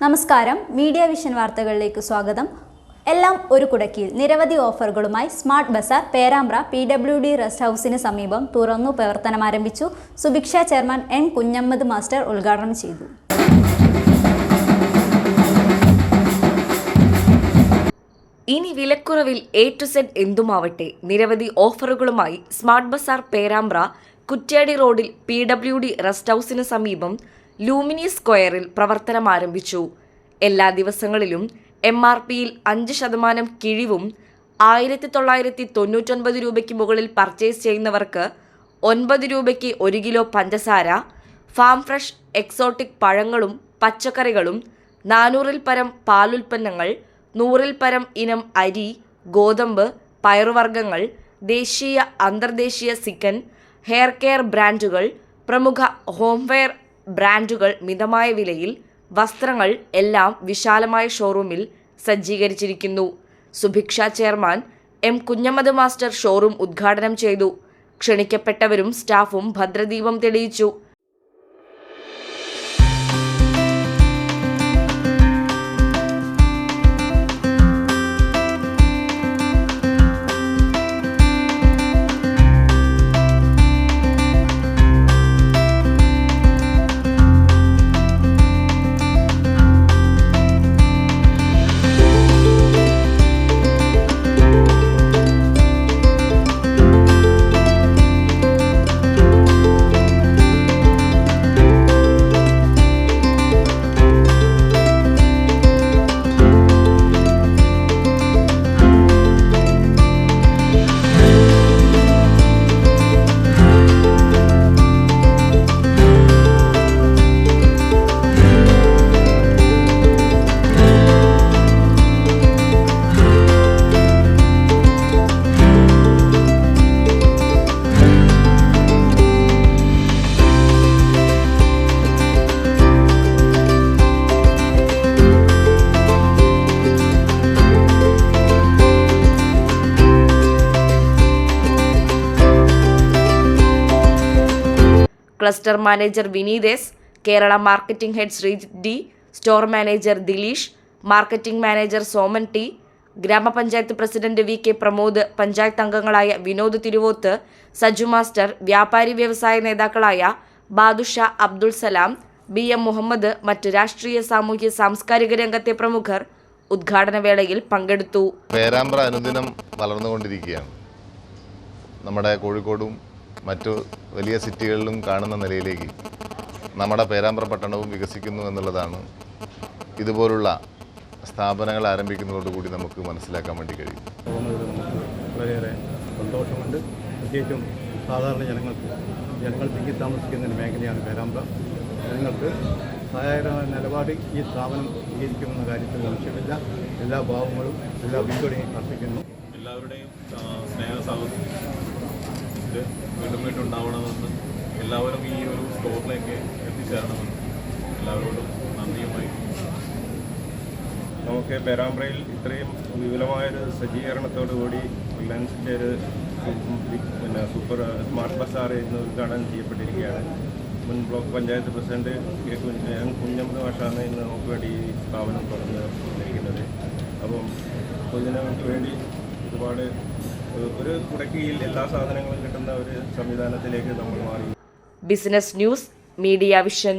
നമസ്കാരം, media vision വാർത്തകളിലേക്ക് സ്വാഗതം. എല്ലാം ഒരു കുടക്കീഴിൽ നിരവധി ഓഫറുകളുമായി Smart Bazaar Perambra PWD rest ഹൗസിന് സമീപം തുറന്നു പ്രവർത്തനമാരംഭിച്ചു. Subhiksha chairman N. Kunhammed master ഉദ്ഘാടനം ചെയ്തു. ഇനി വിലക്കുറവിൽ A to Z എന്തുമാവട്ടെ, നിരവധി ഓഫറുകളുമായി സ്മാർട്ട് ബസാർ പേരാമ്പ്ര കുറ്റ്യാടി റോഡിൽ PWD റെസ്റ്റ് ഹൗസിന് സമീപം ലൂമിനി സ്ക്വയറിൽ പ്രവർത്തനം ആരംഭിച്ചു. എല്ലാ ദിവസങ്ങളിലും MRPയിൽ 5% കിഴിവും 1999 രൂപയ്ക്ക് മുകളിൽ പർച്ചേസ് ചെയ്യുന്നവർക്ക് 9 രൂപയ്ക്ക് 1 കിലോ പഞ്ചസാര, ഫാം ഫ്രഷ് എക്സോട്ടിക് പഴങ്ങളും പച്ചക്കറികളും, 400-ൽ പരം പാലുൽപ്പന്നങ്ങൾ, 100-ൽ പരം ഇനം അരി, ഗോതമ്പ്, പയറുവർഗ്ഗങ്ങൾ, ദേശീയ അന്തർദേശീയ ചിക്കൻ, ഹെയർ കെയർ ബ്രാൻഡുകൾ, പ്രമുഖ ഹോംവെയർ ബ്രാൻഡുകൾ മിതമായ വിലയിൽ, വസ്ത്രങ്ങൾ എല്ലാം വിശാലമായ ഷോറൂമിൽ സജ്ജീകരിച്ചിരിക്കുന്നു. Subhiksha chairman M. Kunhammed master showroom ഉദ്ഘാടനം ചെയ്തു. ക്ഷണിക്കപ്പെട്ടവരും സ്റ്റാഫും ഭദ്രദീപം തെളിയിച്ചു. Cluster manager Vineethes, Kerala marketing head Sreejith, store manager Dileesh, marketing manager Soman T, ഗ്രാമപഞ്ചായത്ത് പ്രസിഡന്റ് VK പ്രമോദ്, പഞ്ചായത്ത് അംഗങ്ങളായ വിനോദ് തിരുവോത്ത്, സജു മാസ്റ്റർ, വ്യാപാരി വ്യവസായ നേതാക്കളായ ബാദുഷ, അബ്ദുൾ സലാം, BM മുഹമ്മദ്, മറ്റ് രാഷ്ട്രീയ സാമൂഹ്യ സാംസ്കാരിക രംഗത്തെ പ്രമുഖർ ഉദ്ഘാടന വേളയിൽ പങ്കെടുത്തു. പേരാമ്പ്ര അനുദിനം വളർന്നുകൊണ്ടിരിക്കുകയാണ്. നമ്മുടെ കോഴിക്കോടും മറ്റു വലിയ സിറ്റികളിലും കാണുന്ന നിലയിലേക്ക് നമ്മുടെ പേരാമ്പ്ര പട്ടണവും വികസിക്കുന്നു എന്നുള്ളതാണ് ഇതുപോലുള്ള സ്ഥാപനങ്ങൾ ആരംഭിക്കുന്നതോടുകൂടി നമുക്ക് മനസ്സിലാക്കാൻ വേണ്ടി കഴിയും. വളരെയേറെ സന്തോഷമുണ്ട്. പ്രത്യേകിച്ചും സാധാരണ ജനങ്ങൾ തിങ്ങി താമസിക്കുന്ന ഒരു മേഖലയാണ് പേരാമ്പ്ര. ജനങ്ങൾക്ക് സഹായകരമായ നിലപാട് ഈ സ്ഥാപനം സ്വീകരിക്കുമെന്ന കാര്യത്തിൽ സംശയമില്ല. എല്ലാ ഭാവങ്ങളും എല്ലാ പിന്തുണയും അർപ്പിക്കുന്നു. എല്ലാവരുടെയും വീണ്ടും വീണ്ടും ഉണ്ടാവണമെന്ന്, എല്ലാവരും ഈ ഒരു സ്റ്റോറിലേക്ക് എത്തിച്ചേരണമെന്ന് എല്ലാവരോടും നന്ദിയുമായി. നമുക്ക് പേരാമ്പ്രയിൽ ഇത്രയും വിപുലമായൊരു സജ്ജീകരണത്തോടുകൂടി റിലയൻസിൻ്റെ ഒരു സൂപ്പർ സ്മാർട്ട് ബസാർ ഇന്ന് ഉദ്ഘാടനം ചെയ്യപ്പെട്ടിരിക്കുകയാണ്. മുൻ block panchayat president N. Kunhammad മാഷാണ് ഇന്ന് നമുക്ക് വേണ്ടി ഈ സ്ഥാപനം തുറന്ന് വന്നിരിക്കുന്നത്. അപ്പം പൊതുജനങ്ങൾക്ക് വേണ്ടി ഒരുപാട് ഒരു കുടക്കീഴിൽ എല്ലാ സാധനങ്ങളും കിട്ടുന്ന ഒരു സംവിധാനത്തിലേക്ക് നമ്മൾ മാറി. Business news, media vision.